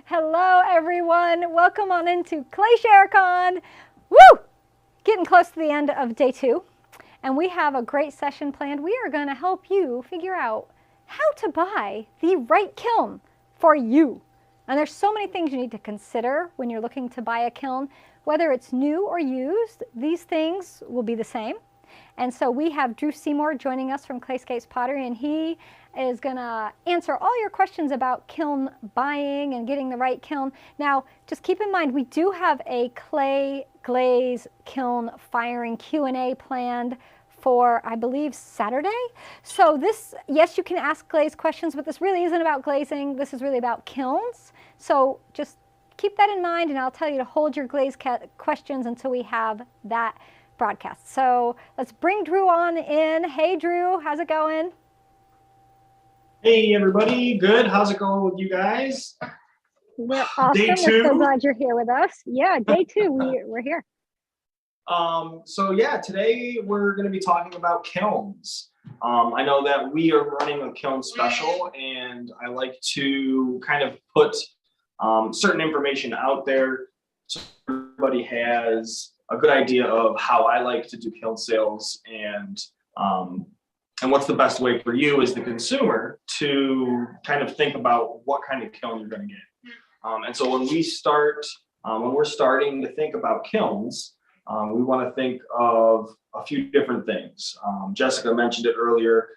Hello, everyone. Welcome on into ClayShareCon. Woo! Getting close to the end of day 2, and we have a great session planned. We are going to help you figure out how to buy the right kiln for you. And there's so many things you need to consider when you're looking to buy a kiln. Whether it's new or used, these things will be the same. And so we have Drew Seymour joining us from Clayscapes Pottery, and he is going to answer all your questions about kiln buying and getting the right kiln. Now, just keep in mind, we do have a clay glaze kiln firing Q&A planned for, I believe, Saturday. So this, yes, you can ask glaze questions, but this really isn't about glazing. This is really about kilns. So just keep that in mind, and I'll tell you to hold your glaze questions until we have that broadcast. So let's bring Drew on in. Hey, Drew, how's it going? Hey, everybody. Good. How's it going with you guys? We're awesome. Day 2. We're so glad you're here with us. Yeah, day 2. We're here. So yeah, today we're going to be talking about kilns. I know that we are running a kiln special, and I like to kind of put certain information out there so everybody has a good idea of how I like to do kiln sales, and what's the best way for you as the consumer to kind of think about what kind of kiln you're going to get. And so when we're starting to think about kilns, we want to think of a few different things. Jessica mentioned it earlier.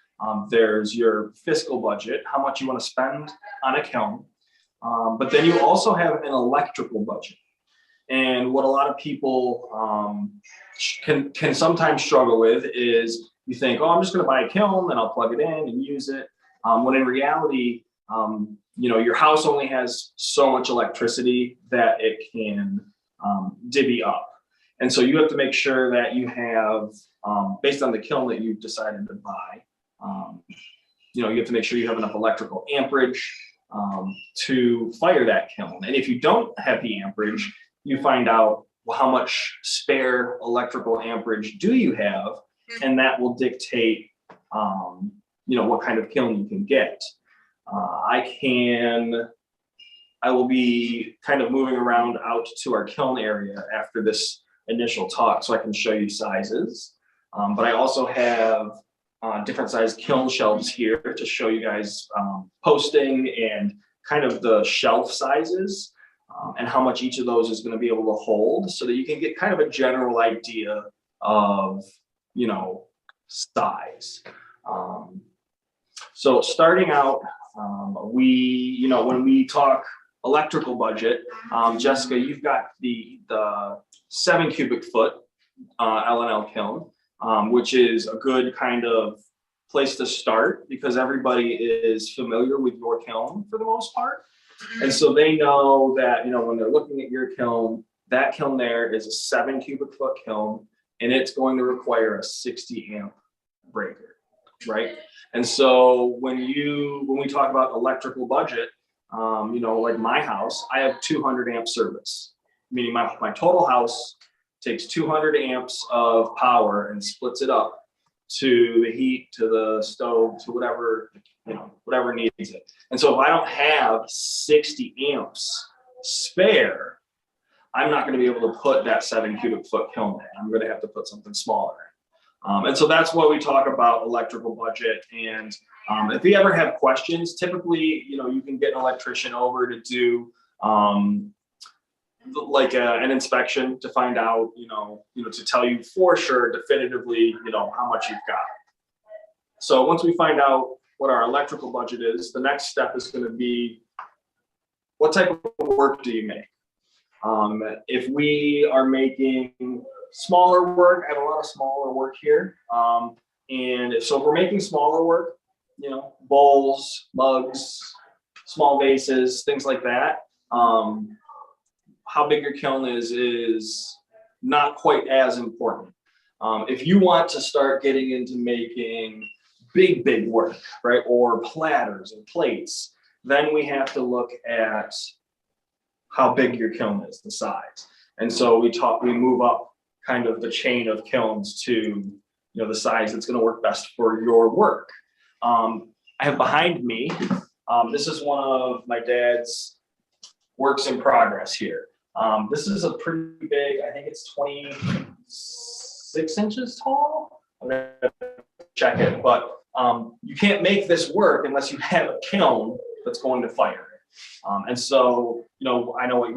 There's your fiscal budget, how much you want to spend on a kiln. But then you also have an electrical budget. And what a lot of people can sometimes struggle with is you think, oh, I'm just going to buy a kiln and I'll plug it in and use it. When in reality, your house only has so much electricity that it can divvy up. And so you have to make sure that you have, based on the kiln that you've decided to buy, you have to make sure you have enough electrical amperage to fire that kiln. And if you don't have the amperage, you find out, well, how much spare electrical amperage do you have, and that will dictate, what kind of kiln you can get. I will be kind of moving around out to our kiln area after this initial talk, so I can show you sizes. But I also have different size kiln shelves here to show you guys posting and kind of the shelf sizes. And how much each of those is going to be able to hold, so that you can get kind of a general idea of, size. So starting out, when we talk electrical budget, Jessica, you've got the 7 cubic foot L&L kiln, which is a good kind of place to start because everybody is familiar with your kiln for the most part. And so they know that, when they're looking at your kiln, that kiln there is a 7 cubic foot kiln, and it's going to require a 60 amp breaker, right? And so when we talk about electrical budget, like my house, I have 200 amp service, meaning my total house takes 200 amps of power and splits it up to the heat, to the stove, to whatever needs it. And so if I don't have 60 amps spare, I'm not going to be able to put that 7 cubic foot kiln in. I'm going to have to put something smaller in. And so that's why we talk about electrical budget. And if you ever have questions, typically, you can get an electrician over to do an inspection to find out, to tell you for sure, definitively, how much you've got. So once we find out what our electrical budget is, the next step is going to be, what type of work do you make? If we are making smaller work, I have a lot of smaller work here. And so if we're making smaller work, bowls, mugs, small vases, things like that, how big your kiln is not quite as important. If you want to start getting into making big work, right, or platters and plates, then we have to look at how big your kiln is, the size. And so we move up kind of the chain of kilns to, the size that's going to work best for your work. I have behind me, this is one of my dad's works in progress here. This is a pretty big, I think it's 26 inches tall. I'm gonna check it, but you can't make this work unless you have a kiln that's going to fire it. And so, I know what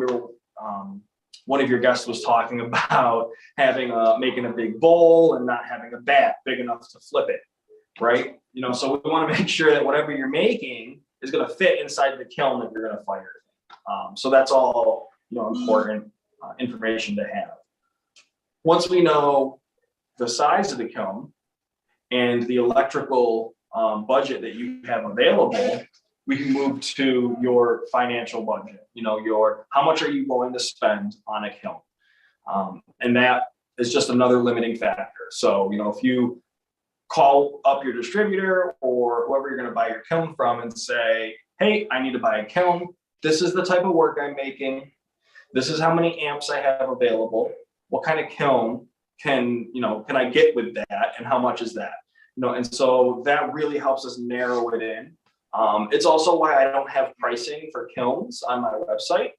one of your guests was talking about making a big bowl and not having a bat big enough to flip it, right? So we want to make sure that whatever you're making is going to fit inside the kiln that you're going to fire. So that's all, important information to have. Once we know the size of the kiln and the electrical budget that you have available, we can move to your financial budget. How much are you going to spend on a kiln? And that is just another limiting factor. So, if you call up your distributor or whoever you're going to buy your kiln from and say, hey, I need to buy a kiln. This is the type of work I'm making. This is how many amps I have available. What kind of kiln can I get with that? And how much is that? And so that really helps us narrow it in. It's also why I don't have pricing for kilns on my website.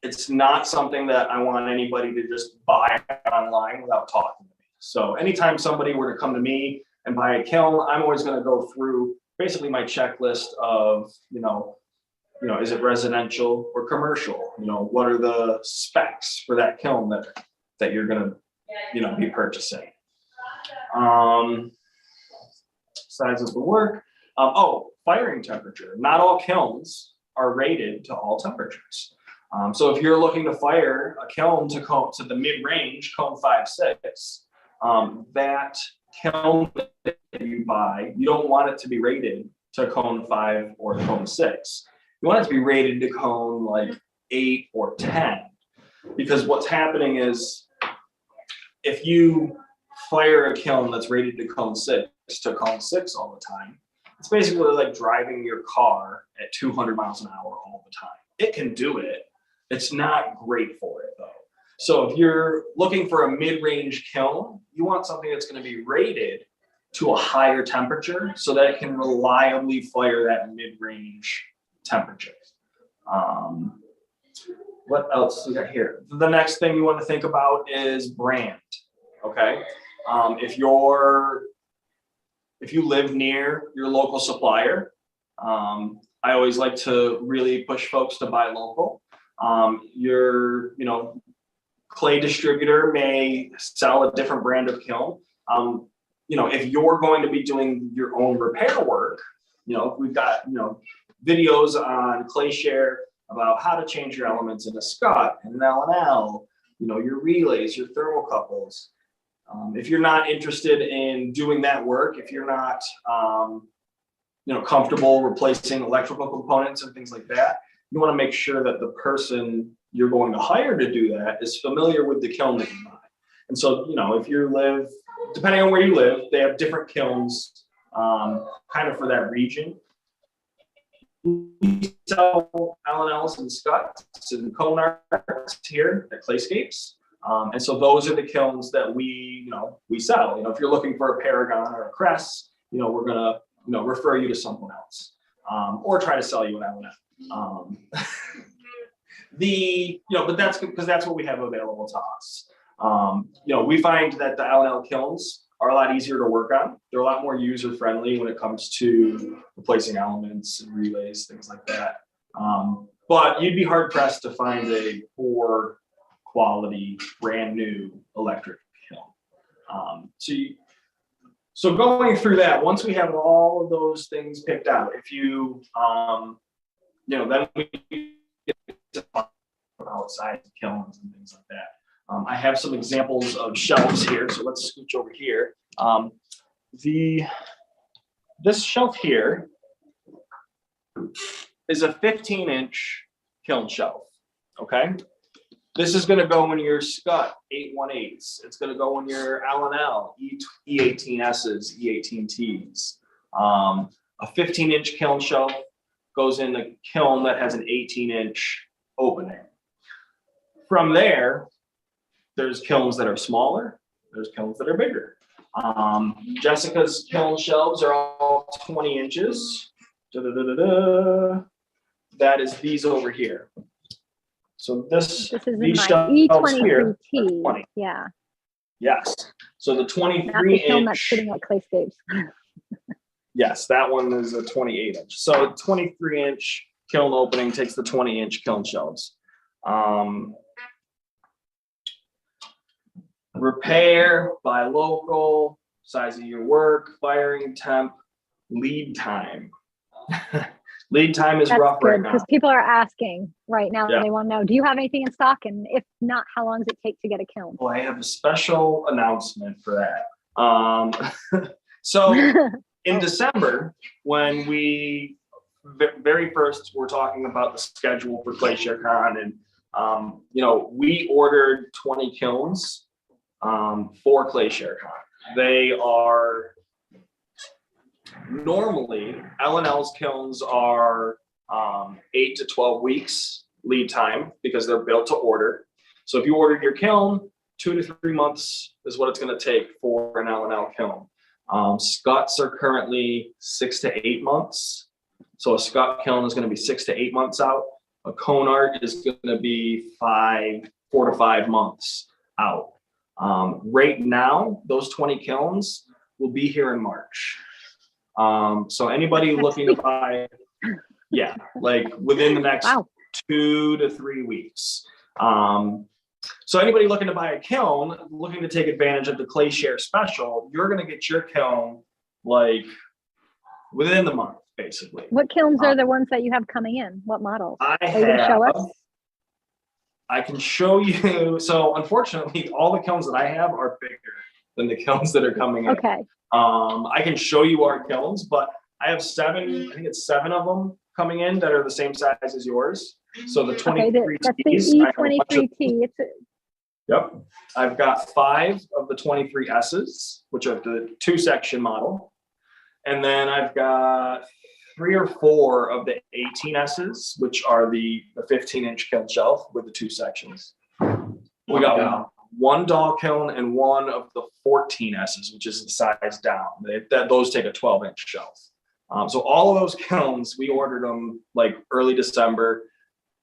It's not something that I want anybody to just buy online without talking to me. So anytime somebody were to come to me and buy a kiln, I'm always going to go through basically my checklist of, is it residential or commercial? What are the specs for that kiln that you're going to, be purchasing? Size of the work. Firing temperature. Not all kilns are rated to all temperatures. So if you're looking to fire a kiln to the mid-range, cone 5-6, that kiln that you buy, you don't want it to be rated to cone 5 or cone 6. You want it to be rated to cone like 8 or 10. Because what's happening is if you fire a kiln that's rated to cone 6 all the time, it's basically like driving your car at 200 miles an hour all the time. It can do it. It's not great for it though. So if you're looking for a mid-range kiln, you want something that's going to be rated to a higher temperature so that it can reliably fire that mid-range temperature. What else we got here? The next thing you want to think about is brand. Okay. If you live near your local supplier, I always like to really push folks to buy local. Your, clay distributor may sell a different brand of kiln. If you're going to be doing your own repair work, we've got, videos on ClayShare about how to change your elements in a SCUT and an L&L, your relays, your thermocouples. If you're not interested in doing that work, if you're not, comfortable replacing electrical components and things like that, you want to make sure that the person you're going to hire to do that is familiar with the kiln that you buy. And so, if you live, depending on where you live, they have different kilns kind of for that region. We sell L&Ls and SCUTs and cone arts here at Clayscapes. And so those are the kilns that we sell. If you're looking for a Paragon or a Crest, we're gonna, refer you to someone else, or try to sell you an L&L. But that's because that's what we have available to us. We find that the L&L kilns are a lot easier to work on. They're a lot more user-friendly when it comes to replacing elements and relays, things like that. But you'd be hard-pressed to find a poor quality, brand new electric kiln. So going through that, once we have all of those things picked out, if you, then we get to talk about size of kilns and things like that. I have some examples of shelves here, so let's scooch over here. This shelf here is a 15-inch kiln shelf, okay? This is going to go in your SCUT 818s. It's going to go in your L&L E18Ss, E18Ts. A 15-inch kiln shelf goes in the kiln that has an 18-inch opening. From there, there's kilns that are smaller. There's kilns that are bigger. Jessica's kiln shelves are all 20 inches. that is these over here. So This is in these my shelves here are E23T. 20. Yeah. Yes. So the Not 23 the kiln that's inch. sitting at Clayscapes. Yes, that one is a 28 inch. So 23 inch kiln opening takes the 20 inch kiln shelves. Repair, buy local, size of your work, firing temp, lead time. Lead time is That's rough good right now. because people are asking right now. Yeah. They want to know, do you have anything in stock? And if not, how long does it take to get a kiln? Well, I have a special announcement for that. So in December, when we very first were talking about the schedule for ClayShareCon, and we ordered 20 kilns for ClayShareCon. They are normally L&L's kilns are 8 to 12 weeks lead time because they're built to order. So if you ordered your kiln, 2 to 3 months is what it's going to take for an L&L kiln. Scuts are currently 6 to 8 months. So a Scut kiln is going to be 6 to 8 months out. A cone art is going to be 4 to 5 months out. Right now, those 20 kilns will be here in March. So anybody looking to buy, yeah, like within the next 2 to 3 weeks. So anybody looking to buy a kiln, looking to take advantage of the ClayShare special, you're going to get your kiln like within the month, basically. What kilns are the ones that you have coming in? What models? Are you going to show us? I can show you. So unfortunately, all the kilns that I have are bigger than the kilns that are coming in. Okay. I can show you our kilns, but I have 7, I think it's 7 of them coming in that are the same size as yours. So the 23 that's the E23T. Yep. I've got 5 of the 23 S's, which are the 2-section model. And then I've got 3 or 4 of the 18 S's, which are the 15-inch kiln shelf with the 2 sections. We got 1 doll kiln and 1 of the 14 S's, which is the size down. Those take a 12-inch shelf. So all of those kilns, we ordered them like early December.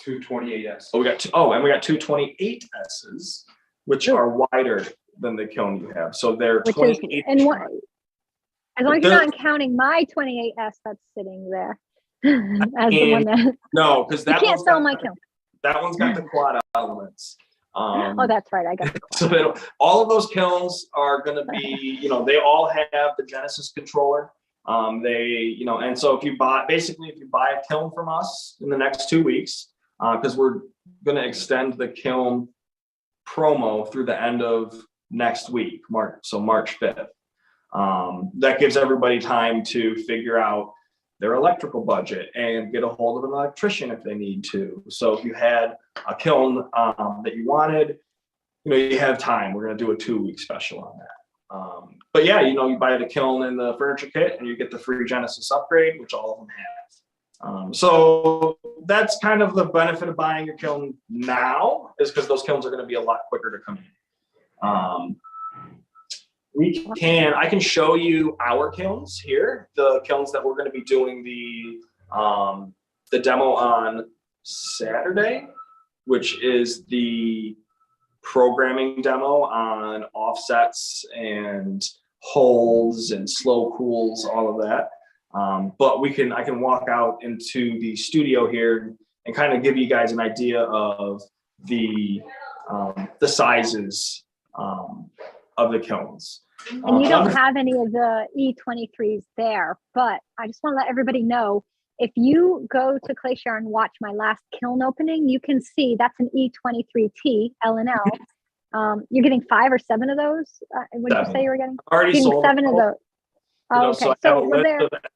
2 28S. Oh, we got 2 28S's, which are wider than the kiln you have. So they're 28. As long as you're not counting my 28S that's sitting there as the one that. No, because that you can't sell my kiln. That one's got the quad elements. Oh, that's right. I got the quad. So all of those kilns are going to be, they all have the Genesis controller. And so if you buy a kiln from us in the next 2 weeks, because we're going to extend the kiln promo through the end of next week, March 5th. That gives everybody time to figure out their electrical budget and get a hold of an electrician if they need to. So if you had a kiln that you wanted, you have time. We're going to do a 2-week special on that. But yeah, you buy the kiln and the furniture kit and you get the free Genesis upgrade, which all of them have. So that's kind of the benefit of buying your kiln now, is because those kilns are going to be a lot quicker to come in. I can show you our kilns here, the kilns that we're going to be doing the demo on Saturday, which is the programming demo on offsets and holds and slow cools, all of that. But I can walk out into the studio here and kind of give you guys an idea of the sizes of the kilns. And you don't have any of the E23s there, but I just want to let everybody know, if you go to ClayShare and watch my last kiln opening, you can see that's an E23T L&L. You're getting 5 or 7 of those. What did you say you were getting? Already sold 7 of those. Oh, okay. So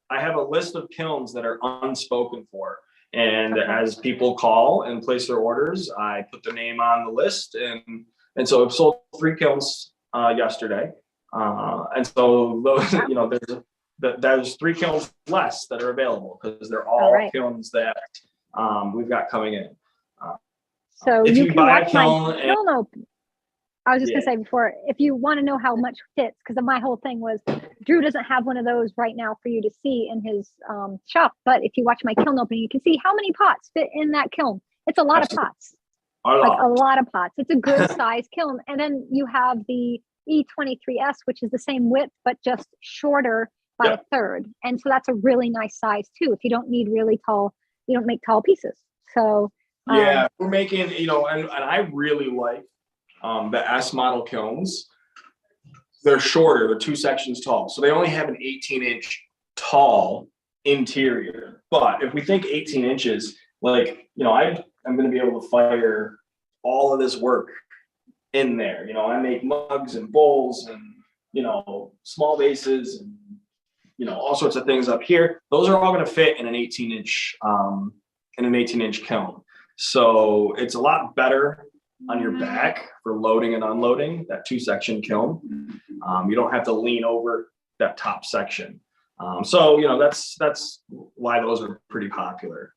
I have a list of kilns that are unspoken for. And as people call and place their orders, I put their name on the list. And so I've sold 3 kilns yesterday. And so those, there's 3 kilns less that are available because they're all kilns that we've got coming in. So if you you can buy watch a kiln my kiln open. I was just gonna say before, if you want to know how much fits, because my whole thing was Drew doesn't have one of those right now for you to see in his shop, but if you watch my kiln opening, you can see how many pots fit in that kiln. It's a lot of pots, like a lot of pots. It's a good size kiln. And then you have the E23S, which is the same width, but just shorter by a third. And so that's a really nice size too. If you don't need really tall, you don't make tall pieces. So we're making, and I really like the S model kilns. They're shorter, they're 2 sections tall. So they only have an 18-inch tall interior. But if we think 18 inches, like, I'm going to be able to fire all of this work in there. I make mugs and bowls and, small vases and, all sorts of things up here. Those are all going to fit in an 18-inch kiln. So it's a lot better on your back for loading and unloading that 2-section kiln. You don't have to lean over that top section. So that's why those are pretty popular.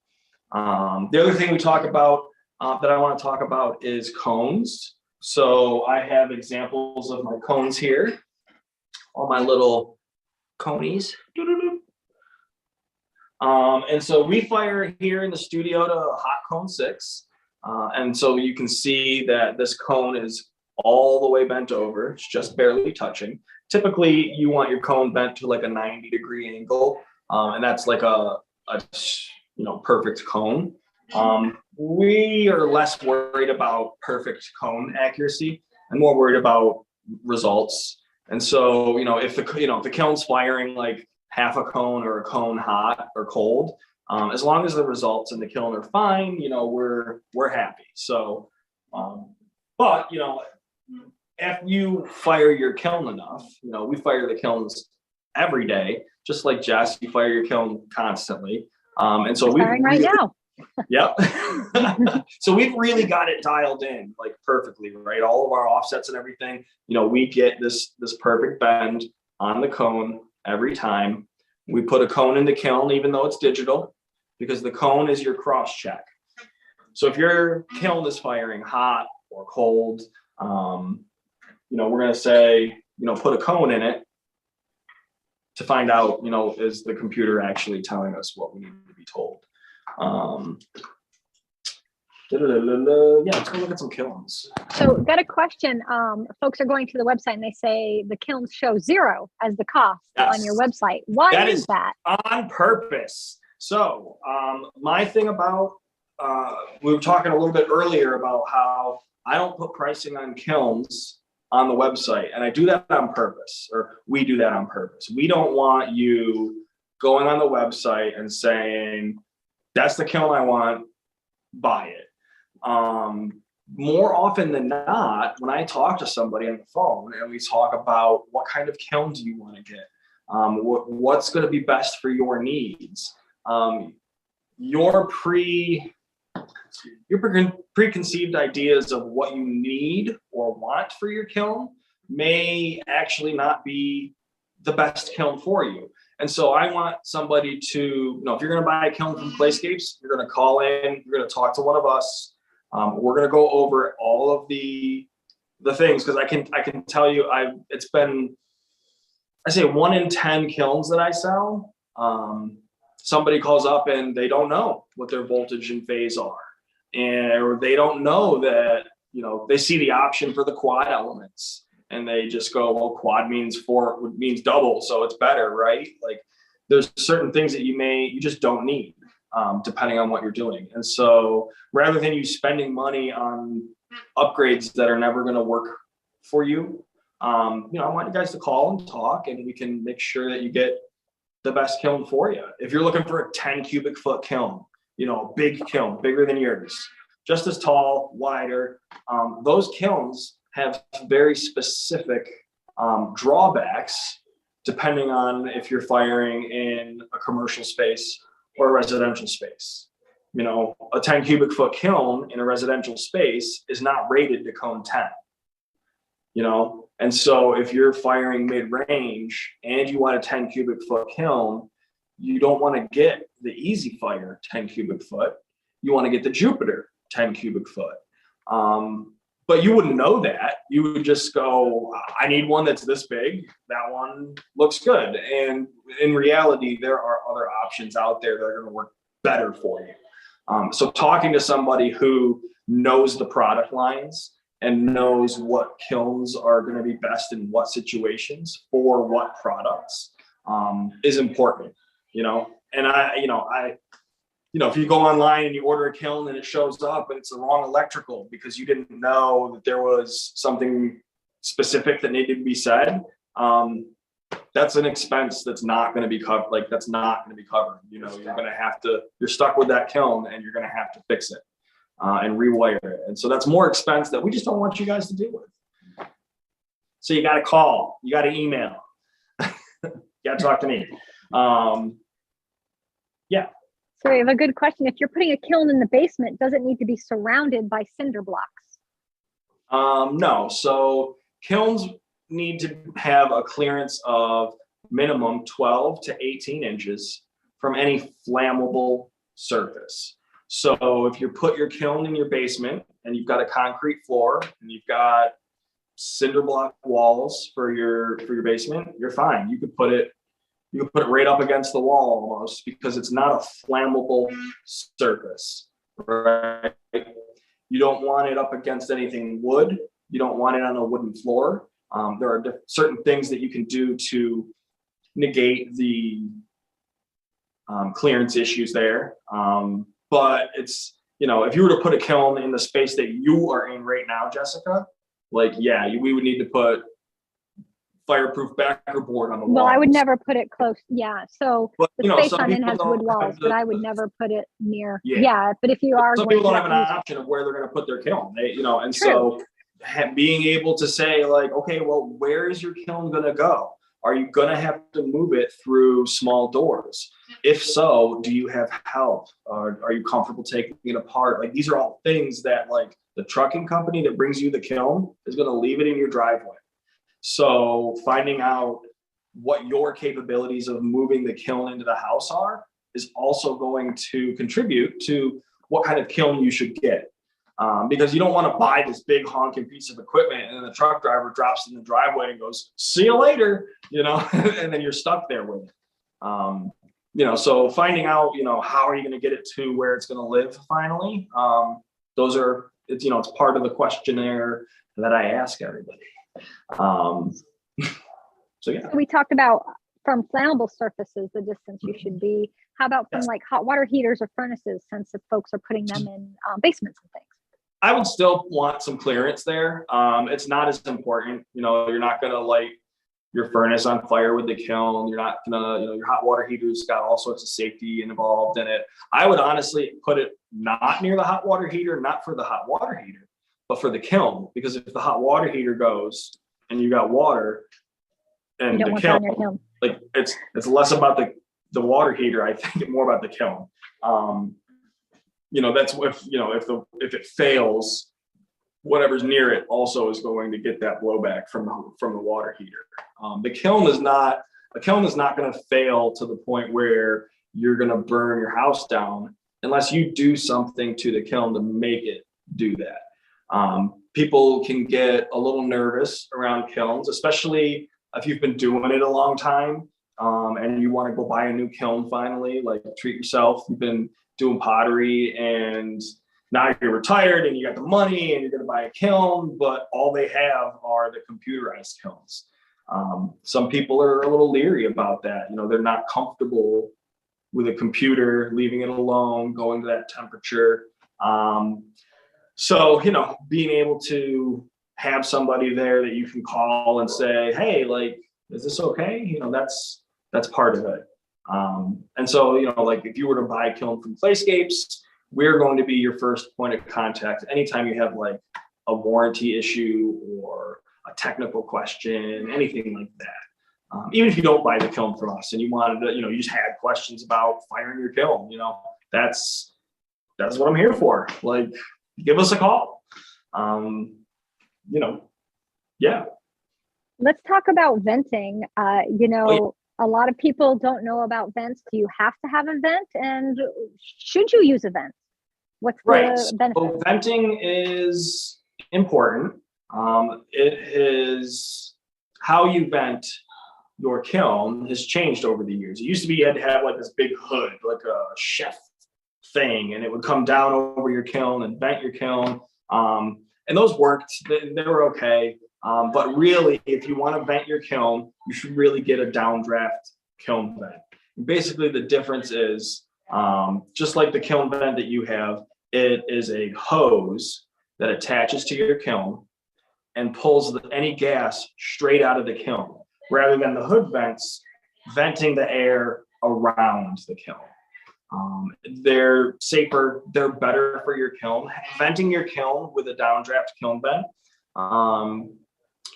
The other thing we talk about that I want to talk about is cones. So I have examples of my cones here, all my little conies. And so we fire here in the studio to hot cone 6. And so you can see that this cone is all the way bent over. It's just barely touching. Typically, you want your cone bent to like a 90-degree angle. And that's like a perfect cone. We are less worried about perfect cone accuracy and more worried about results. And so, if the kiln's firing like half a cone or a cone hot or cold, as long as the results in the kiln are fine, we're happy. So, but if you fire your kiln enough, we fire the kilns every day, just like Jess, you fire your kiln constantly. And so we're firing right now. Yep. So we've really got it dialed in like perfectly, right? All of our offsets and everything, we get this perfect bend on the cone every time. We put a cone in the kiln, even though it's digital, because the cone is your cross check. So if your kiln is firing hot or cold, we're going to say, put a cone in it to find out, is the computer actually telling us what we need to be told? Yeah, let's go look at some kilns. So got a question. Folks are going to the website and they say the kilns show 0 as the cost on your website. Why is that? On purpose. So my thing about, we were talking a little bit earlier about how I don't put pricing on kilns on the website, and I do that on purpose, or we do that on purpose. We don't want you going on the website and saying, that's the kiln I want, buy it. More often than not, when I talk to somebody on the phone and we talk about what kind of kiln do you want to get, what's going to be best for your needs, your preconceived ideas of what you need or want for your kiln may actually not be the best kiln for you. And so I want somebody to, if you're going to buy a kiln from Playscapes, you're going to call in, you're going to talk to one of us. We're going to go over all of the things, because I can tell you, it's been, I say 1 in 10 kilns that I sell. Somebody calls up and they don't know what their voltage and phase are, or they don't know that, they see the option for the quad elements. And they just go, well, quad means double, so it's better, right? Like, there's certain things that you just don't need, depending on what you're doing. And so rather than you spending money on upgrades that are never going to work for you, I want you guys to call and talk, and we can make sure that you get the best kiln for you. If you're looking for a 10 cubic foot kiln, big kiln, bigger than yours, just as tall, wider, those kilns have very specific drawbacks depending on if you're firing in a commercial space or a residential space. A 10 cubic foot kiln in a residential space is not rated to cone 10. And so if you're firing mid-range and you want a 10 cubic foot kiln, you don't want to get the Easy Fire 10 cubic foot. You want to get the Jupiter 10 cubic foot. But you wouldn't know that. You would just go, I need one that's this big. That one looks good. And in reality, there are other options out there that are going to work better for you. So talking to somebody who knows the product lines and knows what kilns are going to be best in what situations for what products is important, And if you go online and you order a kiln and it shows up and it's the wrong electrical because you didn't know that there was something specific that needed to be said, that's an expense that's not going to be covered. Like, that's not going to be covered. You're stuck with that kiln and you're going to have to fix it and rewire it. And so that's more expense that we just don't want you guys to deal with. So you got to call, you got to email, you got to talk to me. Yeah. So we have a good question. If you're putting a kiln in the basement, does it need to be surrounded by cinder blocks? No. So kilns need to have a clearance of minimum 12 to 18 inches from any flammable surface. So if you put your kiln in your basement and you've got a concrete floor and you've got cinder block walls for your basement, you're fine. You could put it right up against the wall almost, because it's not a flammable surface, right? You don't want it up against anything wood. You don't want it on a wooden floor. There are certain things that you can do to negate the clearance issues there. But it's, if you were to put a kiln in the space that you are in right now, Jessica, we would need to put fireproof backer board on the wall. Well, I would never put it close. Yeah. So but, the space I'm in has wood walls, but I would never put it near. Yeah. But if you are, some people don't have an option of where they're going to put their kiln. And True. So being able to say okay, well, where is your kiln going to go? Are you going to have to move it through small doors? If so, do you have help? Are you comfortable taking it apart? These are all things that the trucking company that brings you the kiln is going to leave it in your driveway. So finding out what your capabilities of moving the kiln into the house are is also going to contribute to what kind of kiln you should get. Because you don't want to buy this big honking piece of equipment and then the truck driver drops it in the driveway and goes, see you later, and then you're stuck there with it. So finding out, how are you going to get it to where it's going to live finally? It's part of the questionnaire that I ask everybody. So we talked about from flammable surfaces, the distance you should be. How about from hot water heaters or furnaces, since if folks are putting them in basements and things? I would still want some clearance there. It's not as important. You're not going to light your furnace on fire with the kiln. You're not going to, your hot water heater's got all sorts of safety involved in it. I would honestly put it not near the hot water heater, not for the hot water heater, but for the kiln. Because if the hot water heater goes and you got water and the kiln, it's less about the water heater. I think more about the kiln. That's if it fails, whatever's near it also is going to get that blowback from the water heater. The kiln is not going to fail to the point where you're going to burn your house down unless you do something to the kiln to make it do that. People can get a little nervous around kilns, especially if you've been doing it a long time and you want to go buy a new kiln finally, treat yourself. You've been doing pottery and now you're retired and you got the money and you're going to buy a kiln, but all they have are the computerized kilns. Some people are a little leery about that. They're not comfortable with a computer, leaving it alone, going to that temperature. So, being able to have somebody there that you can call and say, hey, is this okay? That's part of it. And so, if you were to buy a kiln from Playscapes, we're going to be your first point of contact anytime you have a warranty issue or a technical question, anything like that. Even if you don't buy the kiln from us and you wanted to, you just had questions about firing your kiln, that's what I'm here for. Give us a call. Yeah. Let's talk about venting. A lot of people don't know about vents. Do you have to have a vent? And should you use a vent? What's the benefit? So venting is important. It is how you vent your kiln has changed over the years. It used to be you had to have like this big hood, like a chef thing, and it would come down over your kiln and vent your kiln. And those worked, they were okay. But really, if you want to vent your kiln, you should really get a downdraft kiln vent. Basically, the difference is just like the kiln vent that you have, it is a hose that attaches to your kiln and pulls any gas straight out of the kiln, rather than the hood vents venting the air around the kiln. They're safer, they're better for your kiln. Venting your kiln with a downdraft kiln vent,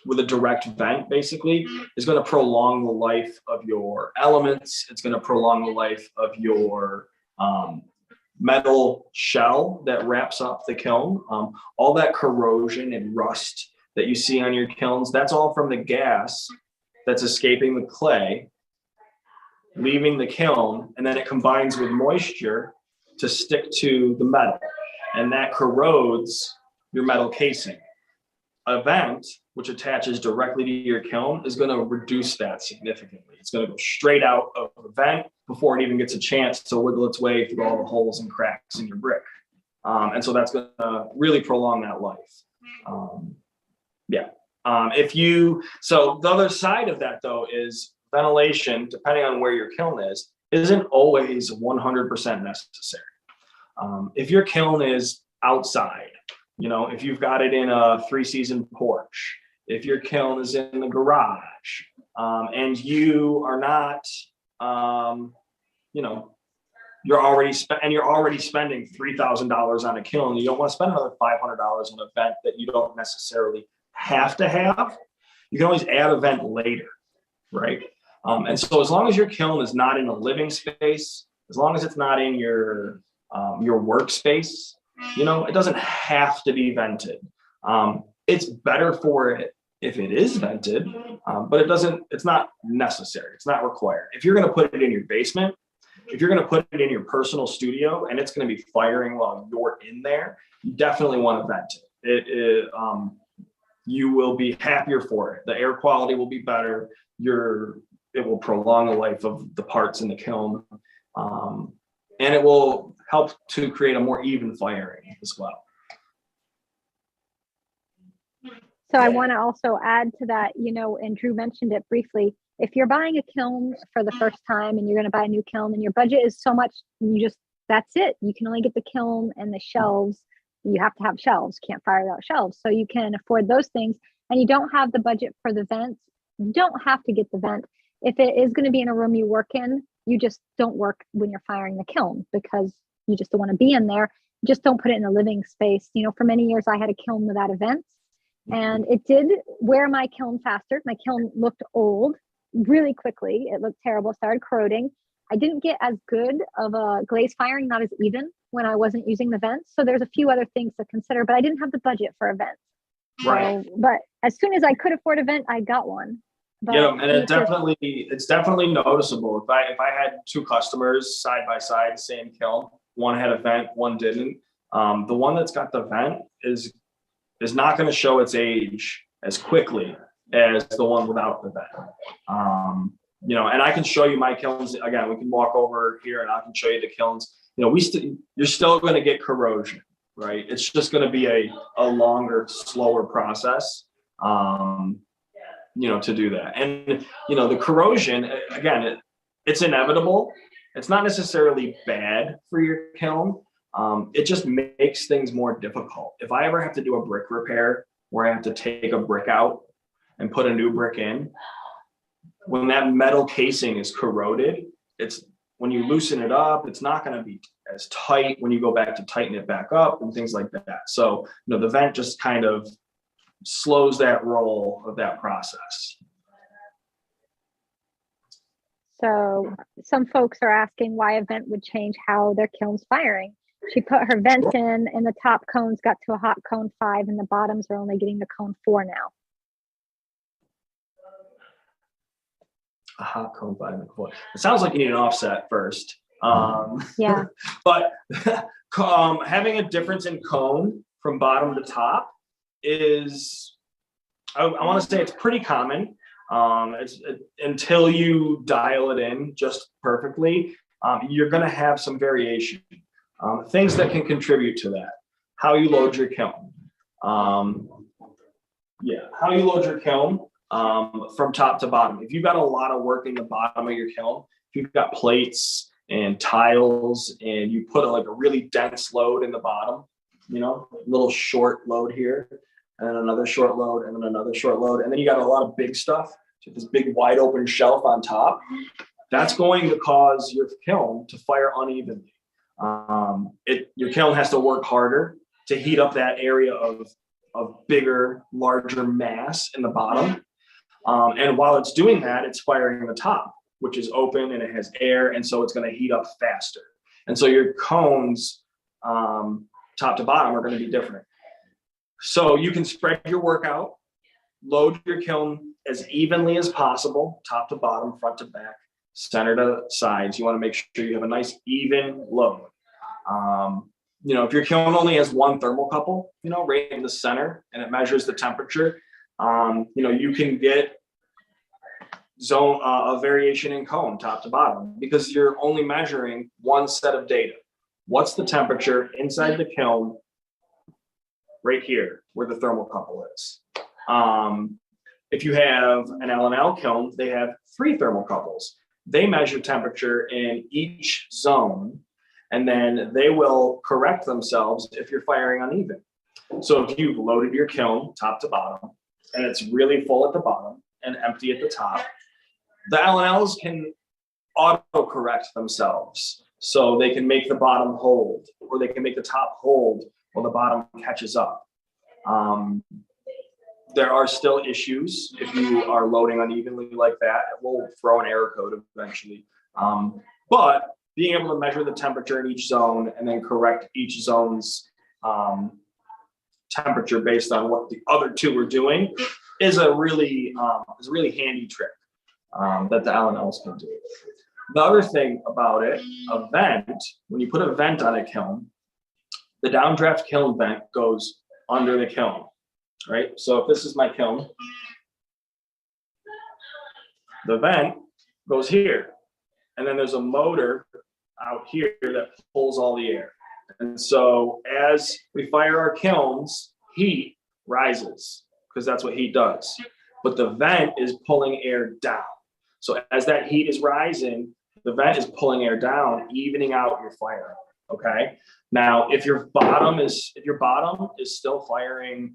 with a direct vent basically, is going to prolong the life of your elements. It's going to prolong the life of your metal shell that wraps up the kiln. All that corrosion and rust that you see on your kilns, that's all from the gas that's escaping the clay, leaving the kiln, and then it combines with moisture to stick to the metal, and that corrodes your metal casing. A vent, which attaches directly to your kiln, is going to reduce that significantly. It's going to go straight out of the vent before it even gets a chance to wiggle its way through all the holes and cracks in your brick. And so that's going to really prolong that life. So the other side of that though is ventilation, depending on where your kiln is, isn't always 100% necessary. If your kiln is outside, if you've got it in a 3-season porch, if your kiln is in the garage, and you are not, you're already spending $3,000 on a kiln, you don't want to spend another $500 on an event that you don't necessarily have to have. You can always add a vent later, right? And so as long as your kiln is not in a living space, as long as it's not in your workspace, it doesn't have to be vented. It's better for it if it is vented, but it's not necessary. It's not required. If you're going to put it in your basement, if you're going to put it in your personal studio and it's going to be firing while you're in there, you definitely want to vent it. You will be happier for it. The air quality will be better. It will prolong the life of the parts in the kiln. And it will help to create a more even firing as well. So I want to also add to that, and Drew mentioned it briefly. If you're buying a kiln for the first time and you're going to buy a new kiln and your budget is so much, that's it. You can only get the kiln and the shelves. You have to have shelves, can't fire without shelves. So you can afford those things and you don't have the budget for the vents. You don't have to get the vent. If it is going to be in a room you work in, you just don't work when you're firing the kiln because you just don't want to be in there. Just don't put it in a living space. For many years I had a kiln without a vent and it did wear my kiln faster. My kiln looked old really quickly. It looked terrible, started corroding. I didn't get as good of a glaze firing, not as even when I wasn't using the vents. So there's a few other things to consider, but I didn't have the budget for a vent. Right. So, but as soon as I could afford a vent, I got one. But and it's definitely noticeable. If I had 2 customers side by side, same kiln, one had a vent, one didn't. The one that's got the vent is not going to show its age as quickly as the one without the vent. And I can show you my kilns. Again, we can walk over here and I can show you the kilns. You're still going to get corrosion, right? It's just going to be a longer, slower process, to do that. And, the corrosion, again, it's inevitable. It's not necessarily bad for your kiln. It just makes things more difficult. If I ever have to do a brick repair where I have to take a brick out and put a new brick in, when that metal casing is corroded, when you loosen it up, it's not going to be as tight when you go back to tighten it back up and things like that. So, the vent just kind of slows that roll of that process. So some folks are asking why a vent would change how their kiln's firing. She put her vents in and the top cones got to a hot cone 5 and the bottoms are only getting the cone 4 now. A hot cone 5 and 4. It sounds like you need an offset first. Yeah. But having a difference in cone from bottom to top is, I want to say it's pretty common. Until you dial it in just perfectly, you're going to have some variation. Things that can contribute to that: how you load your kiln. How you load your kiln from top to bottom. If you've got a lot of work in the bottom of your kiln, if you've got plates and tiles, and you put a really dense load in the bottom, little short load here, and then another short load, and then another short load, and then you got a lot of big stuff, so this big wide open shelf on top, that's going to cause your kiln to fire unevenly. Your kiln has to work harder to heat up that area of bigger, larger mass in the bottom. And while it's doing that, it's firing the top, which is open and it has air, and so it's going to heat up faster. And so your cones, top to bottom, are going to be different. So you can spread your work out, load your kiln as evenly as possible, top to bottom, front to back, center to sides. You want to make sure you have a nice even load. If your kiln only has one thermocouple, right in the center, and it measures the temperature, you can get a variation in cone top to bottom, because you're only measuring one set of data. What's the temperature inside the kiln right here where the thermocouple is? If you have an L&L kiln, they have 3 thermocouples. They measure temperature in each zone, and then they will correct themselves if you're firing uneven. So if you've loaded your kiln top to bottom, and it's really full at the bottom and empty at the top, the L&Ls can auto-correct themselves. So they can make the bottom hold, or they can make the top hold while the bottom catches up. There are still issues if you are loading unevenly like that. It will throw an error code eventually. But being able to measure the temperature in each zone and then correct each zone's temperature based on what the other 2 are doing is a really handy trick that the L&Ls can do. The other thing about it, a vent, when you put a vent on a kiln, the downdraft kiln vent goes under the kiln, right? So if this is my kiln, the vent goes here, and then there's a motor out here that pulls all the air. And so as we fire our kilns, heat rises, because that's what heat does. But the vent is pulling air down. So as that heat is rising, the vent is pulling air down, evening out your fire. Okay. Now, if your bottom is still firing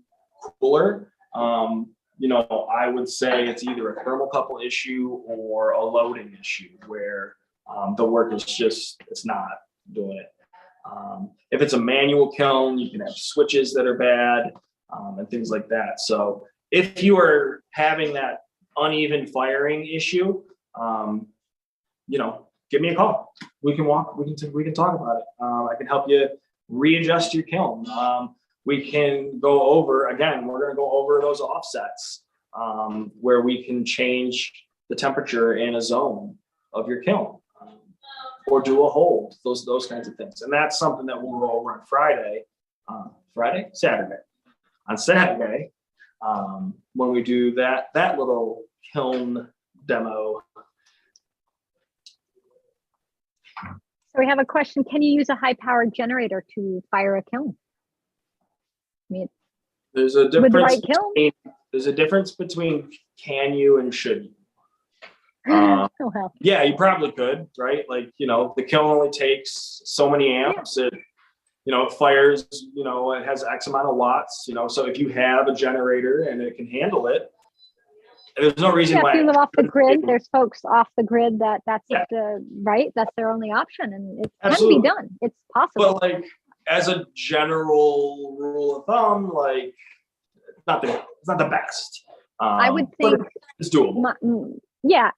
cooler, I would say it's either a thermocouple issue or a loading issue where the work is it's not doing it. If it's a manual kiln, you can have switches that are bad and things like that. So if you are having that uneven firing issue, give me a call. We can talk about it. I can help you readjust your kiln. We can go over, again, we're going to go over those offsets where we can change the temperature in a zone of your kiln or do a hold, those kinds of things. And that's something that we'll go over on Saturday. On Saturday, when we do that little kiln demo. So we have a question. Can you use a high-powered generator to fire a kiln? I mean, there's a difference with the right kiln? There's a difference between can you and should you. Oh, well. Yeah, you probably could, right? Like, the kiln only takes so many amps. Yeah. It fires, it has X amount of watts, so if you have a generator and it can handle it, there's no reason why. If you live off the grid, there's folks off the grid that's their only option, and it can be done. It's possible. But as a general rule of thumb, it's not the best. I would think it's doable.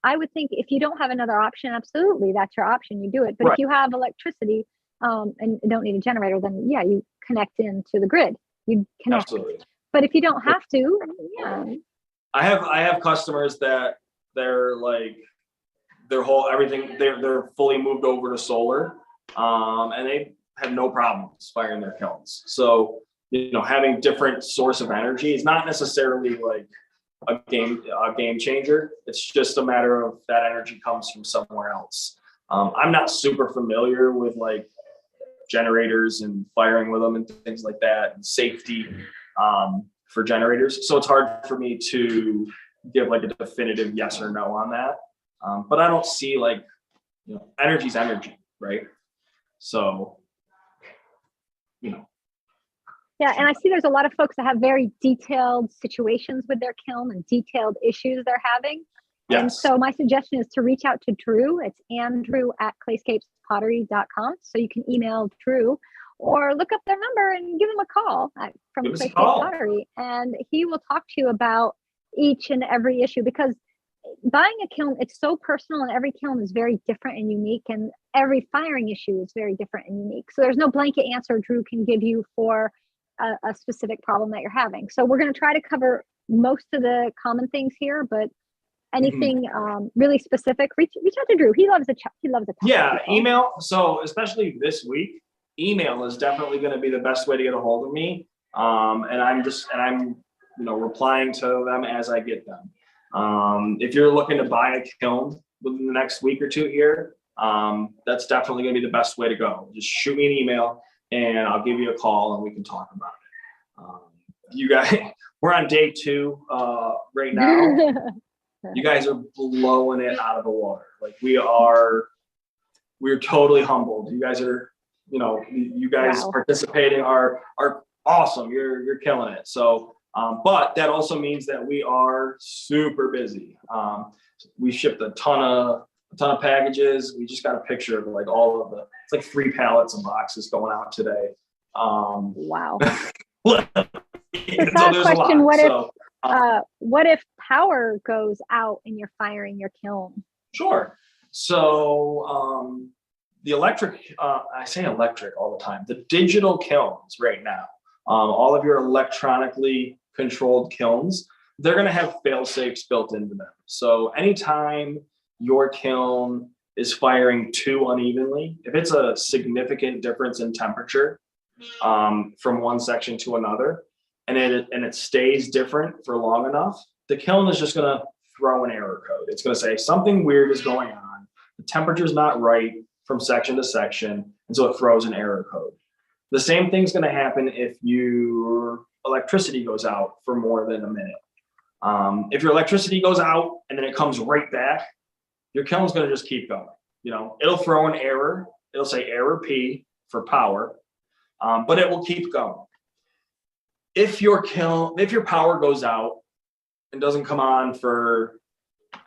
I would think if you don't have another option, absolutely, that's your option. You do it. But if you have electricity and don't need a generator, then you connect into the grid. You connect. Absolutely. But if you don't have to, I have customers that they're fully moved over to solar, and they have no problems firing their kilns. So having different source of energy is not necessarily like a game changer. It's just a matter of that energy comes from somewhere else. I'm not super familiar with like generators and firing with them and things like that, and safety for generators. So it's hard for me to give like a definitive yes or no on that. But I don't see like, energy's energy, right? So, Yeah, and I see there's a lot of folks that have very detailed situations with their kiln and detailed issues they're having. Yes. And so my suggestion is to reach out to Drew. It's andrew@clayscapespottery.com. So you can email Drew or look up their number and give him a call from Clayscape Pottery. And he will talk to you about each and every issue, because buying a kiln, it's so personal, and every kiln is very different and unique, and every firing issue is very different and unique. So there's no blanket answer Drew can give you for a specific problem that you're having. So we're going to try to cover most of the common things here, but anything really specific, reach out to Drew. He loves a talk. Yeah, email. So especially this week, email is definitely going to be the best way to get a hold of me. And I'm replying to them as I get them. If you're looking to buy a kiln within the next week or two here, that's definitely going to be the best way to go. Just shoot me an email and I'll give you a call and we can talk about it. You guys, we're on day 2 right now. You guys are blowing it out of the water. Like we're totally humbled. You guys are, you guys participating are awesome. You're killing it. So, but that also means that we are super busy. We shipped a ton of packages. We just got a picture of like all of it's like 3 pallets of boxes going out today. Wow. So there's question, a lot. What if power goes out and you're firing your kiln? Sure. So the electric, I say electric all the time, the digital kilns right now, all of your electronically controlled kilns, they're going to have fail safes built into them. So anytime your kiln is firing too unevenly, if it's a significant difference in temperature from one section to another, and it stays different for long enough, the kiln is just going to throw an error code. It's going to say something weird is going on. The temperature's not right from section to section, and so it throws an error code. The same thing's going to happen if your electricity goes out for more than a minute. If your electricity goes out and then it comes right back, your kiln's going to just keep going. It'll throw an error. It'll say error P for power, but it will keep going. If your power goes out and doesn't come on for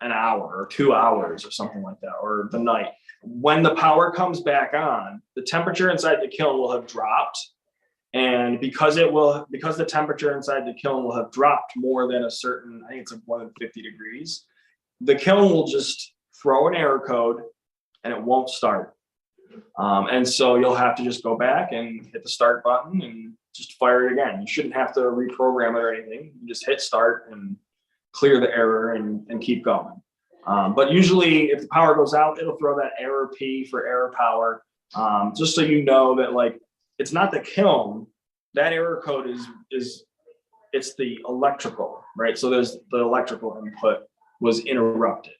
an hour or 2 hours or something like that, or the night, when the power comes back on, the temperature inside the kiln will have dropped. And because the temperature inside the kiln will have dropped more than a certain, I think it's like more than 50 degrees, the kiln will just throw an error code and it won't start. And so you'll have to just go back and hit the start button and just fire it again. You shouldn't have to reprogram it or anything. You just hit start and clear the error and keep going. But usually if the power goes out, it'll throw that error P for error power. Just so you know that like, it's not the kiln, that error code it's the electrical, right? So there's the electrical input was interrupted.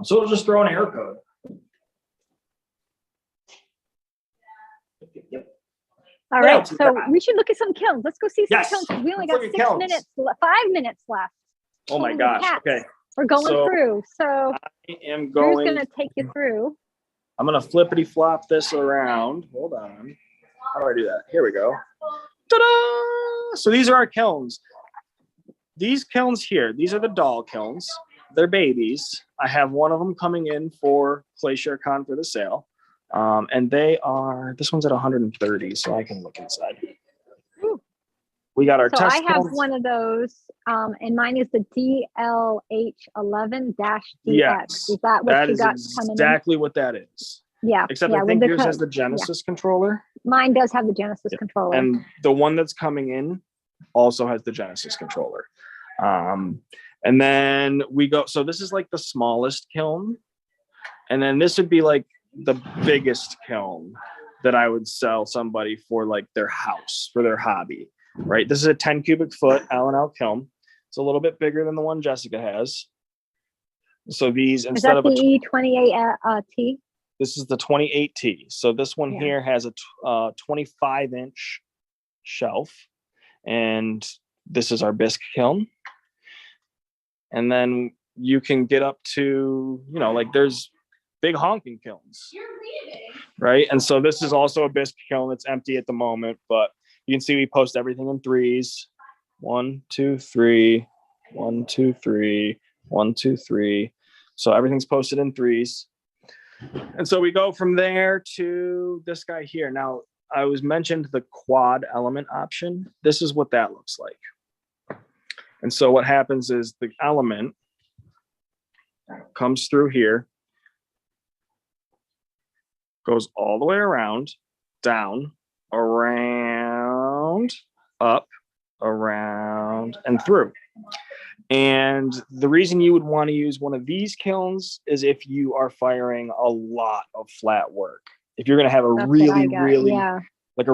So it'll just throw an error code. Yep. All right, so we should look at some kilns. Let's go see some kilns, because we only got 5 minutes left. Oh my gosh. Okay. We're going through. So I am Drew's going to take you through. I'm going to flippity flop this around. Hold on. How do I do that? Here we go. Ta-da! So these are our kilns. These kilns here, these are the doll kilns. They're babies. I have one of them coming in for ClayShareCon for the sale. And this one's at 130, so I can look inside. Ooh. We got our test I have one of those, and mine is the DLH11-DX. Yes, is that what you got is coming exactly what that is. Yeah. Except I think yours has the Genesis controller. Mine does have the Genesis controller. And the one that's coming in also has the Genesis controller. And then we go, so this is like the smallest kiln. And then this would be like the biggest kiln that I would sell somebody for like their house, for their hobby. right? This is a 10 cubic foot L&L kiln. It's a little bit bigger than the one Jessica has. So these, instead of the E28T? This is the 28T. So this one here has a 25-inch shelf, and this is our bisque kiln. And then you can get up to, like there's big honking kilns. You're leaving. Right? And so this is also a bisque kiln. It's empty at the moment, but you can see we post everything in threes. 1, 2, 3, 1, 2, 3, 1, 2, 3. So everything's posted in threes. And so we go from there to this guy here. Now, I was mentioned the quad element option. This is what that looks like. And so what happens is the element comes through here, goes all the way around, down, around, up, around, and through. And the reason you would want to use one of these kilns is if you are firing a lot of flat work. If you're going to have a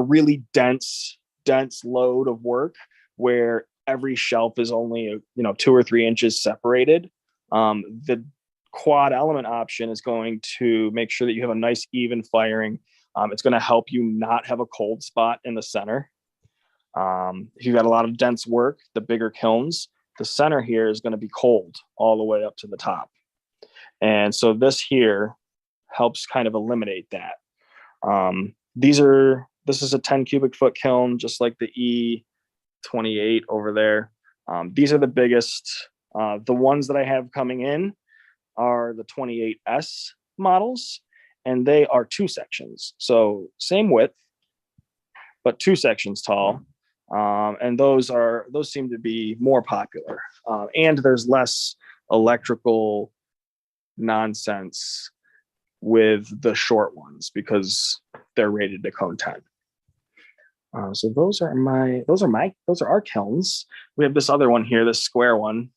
really dense load of work where every shelf is only 2 or 3 inches separated, the quad element option is going to make sure that you have a nice even firing. It's going to help you not have a cold spot in the center. If you've got a lot of dense work, the bigger kilns, the center here is going to be cold all the way up to the top. And so this here helps kind of eliminate that. This is a 10 cubic foot kiln, just like the E28 over there. These are the biggest. The ones that I have coming in are the 28S models, and they are 2 sections. So same width, but 2 sections tall. And those seem to be more popular. And there's less electrical nonsense with the short ones because they're rated to cone 10. So those are our kilns. We have this other one here, this square one.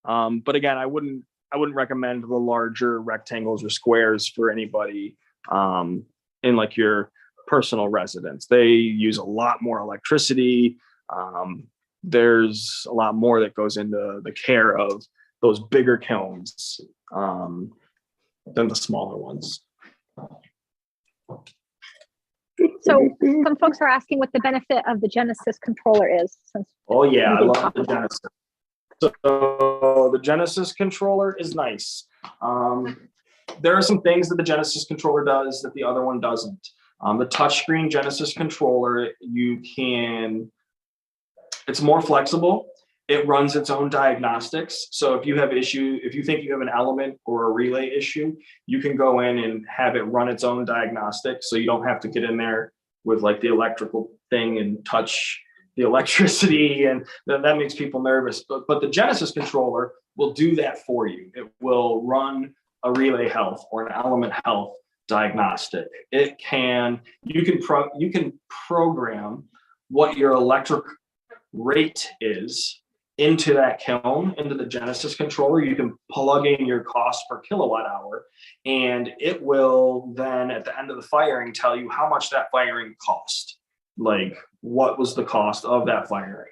But again, I wouldn't recommend the larger rectangles or squares for anybody in like your personal residence. They use a lot more electricity. There's a lot more that goes into the care of those bigger kilns than the smaller ones. So some folks are asking what the benefit of the Genesis controller is. Oh yeah, I love the Genesis. So the Genesis controller is nice. There are some things that the Genesis controller does that the other one doesn't. The touchscreen Genesis controller, it's more flexible. It runs its own diagnostics. So if you think you have an element or a relay issue, you can go in and have it run its own diagnostics. So you don't have to get in there with like the electrical thing and touch the electricity, and that makes people nervous. But the Genesis controller will do that for you. It will run a relay health or an element health diagnostic. You can program what your electric rate is into that kiln, into the Genesis controller. You can plug in your cost per kilowatt hour, and it will then at the end of the firing tell you how much that firing cost. Like what was the cost of that firing.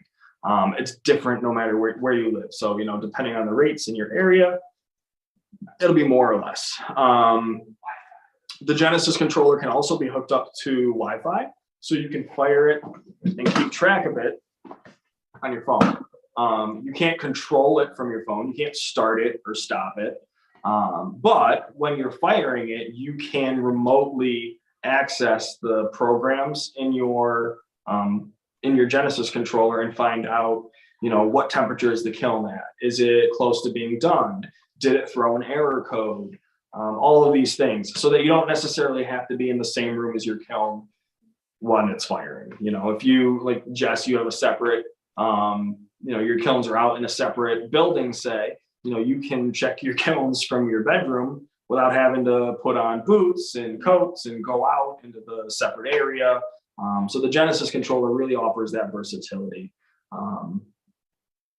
It's different no matter where you live. So, depending on the rates in your area, it'll be more or less. The Genesis controller can also be hooked up to Wi-Fi, so you can fire it and keep track of it on your phone. You can't control it from your phone. You can't start it or stop it. But when you're firing it, you can remotely access the programs in your Genesis controller and find out, what temperature is the kiln at? Is it close to being done? Did it throw an error code? All of these things, so that you don't necessarily have to be in the same room as your kiln when it's firing. If you, like Jess, you have a separate, your kilns are out in a separate building, say, you can check your kilns from your bedroom without having to put on boots and coats and go out into the separate area. So the Genesis controller really offers that versatility.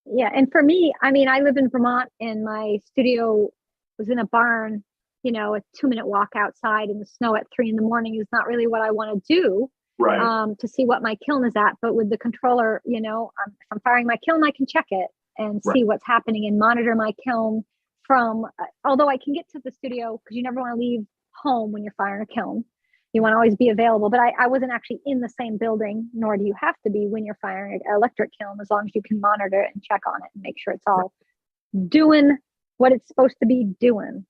Yeah, and for me, I live in Vermont, and my studio was in a barn. A 2-minute walk outside in the snow at 3 a.m. is not really what I want to do. Right. to see what my kiln is at. But with the controller, you know, if I'm firing my kiln, I can check it and Right. see what's happening and monitor my kiln from, although I can get to the studio because you never want to leave home when you're firing a kiln. You want to always be available, but I wasn't actually in the same building, nor do you have to be when you're firing an electric kiln, as long as you can monitor it and check on it and make sure it's all doing what it's supposed to be doing.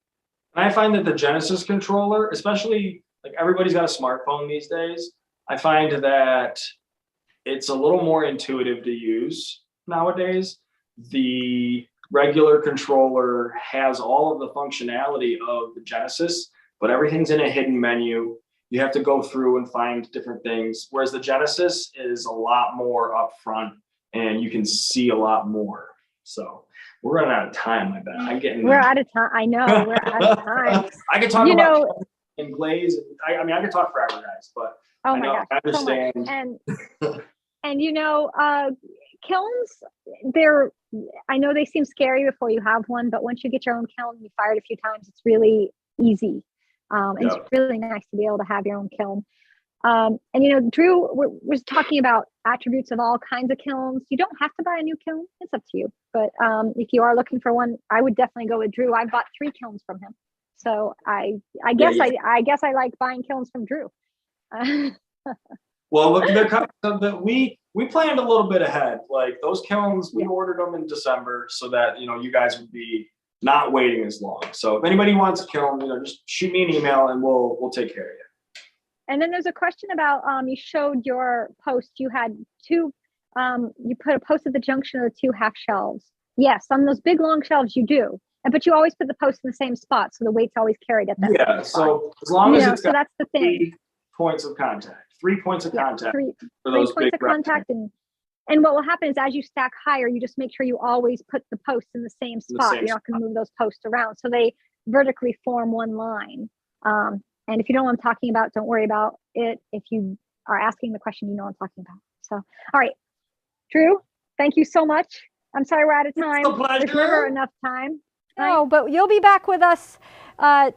And I find that the Genesis controller, especially like everybody's got a smartphone these days, I find that it's a little more intuitive to use nowadays. The regular controller has all of the functionality of the Genesis, but everything's in a hidden menu. You have to go through and find different things, whereas the Genesis is a lot more upfront and you can see a lot more. So we're running out of time, I bet. We're out of time. I know, we're out of time. I could talk about and glaze. I mean, I could talk forever, guys, but oh my gosh, I understand. So much. And you know, kilns, I know they seem scary before you have one, but once you get your own kiln, you fire it a few times, it's really easy. It's really nice to be able to have your own kiln. And you know, Drew was talking about attributes of all kinds of kilns. You don't have to buy a new kiln; it's up to you. But if you are looking for one, I would definitely go with Drew. I bought 3 kilns from him, so I guess I like buying kilns from Drew. Well, look, we planned a little bit ahead. Like those kilns, we ordered them in December so that you guys would be not waiting as long. So if anybody wants a kiln, just shoot me an email and we'll take care of you. And then there's a question about you showed your post. You had 2. You put a post at the junction of the 2 half shelves. Yes, on those big long shelves you do, but you always put the post in the same spot, so the weight's always carried at that. Yeah. So as long as it's got that's the thing. 3 points of contact. 3 points of contact. Three for those points big of contact, and what will happen is as you stack higher, you just make sure you always put the posts in the same spot. You're not going to move those posts around, so they vertically form one line. And if you don't know what I'm talking about, don't worry about it. If you are asking the question, you know what I'm talking about. So, all right, Drew, thank you so much. I'm sorry we're out of time. It's a pleasure. There's never enough time. Right? No, but you'll be back with us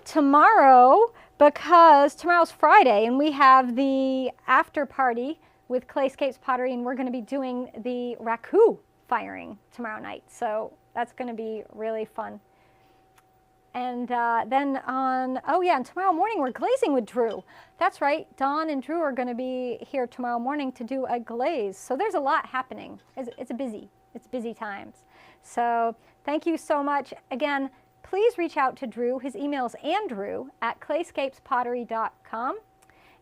tomorrow, because tomorrow's Friday and we have the after party with Clayscapes Pottery, and we're going to be doing the raku firing tomorrow night. So that's going to be really fun. And then and tomorrow morning we're glazing with Drew. That's right, Dawn and Drew are going to be here tomorrow morning to do a glaze. So there's a lot happening. It's busy times. So thank you so much. Again, please reach out to Drew. His email is andrew@clayscapespottery.com.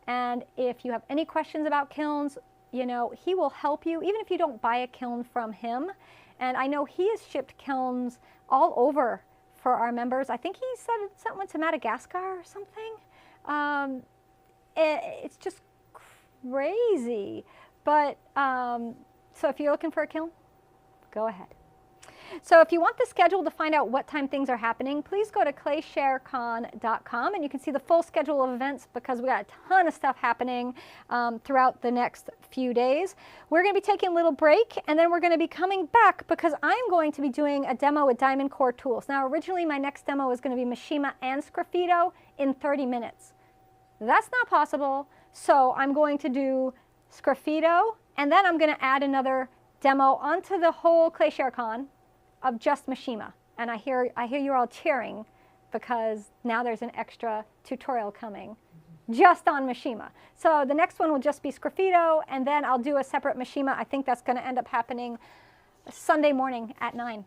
And if you have any questions about kilns, he will help you, even if you don't buy a kiln from him. And I know he has shipped kilns all over for our members. I think he said something to Madagascar or something. It's just crazy. But so if you're looking for a kiln, go ahead. So if you want the schedule to find out what time things are happening, please go to claysharecon.com and you can see the full schedule of events, because we got a ton of stuff happening throughout the next few days. We're going to be taking a little break, and then we're going to be coming back because I'm going to be doing a demo with Diamond Core Tools. Now, originally my next demo was going to be Mishima and Sgraffito in 30 minutes. That's not possible, so I'm going to do Sgraffito, and then I'm going to add another demo onto the whole ClayShareCon of just Mishima. And I hear you're all cheering because now there's an extra tutorial coming just on Mishima. So the next one will just be Sgraffito, and then I'll do a separate Mishima. I think that's going to end up happening Sunday morning at 9.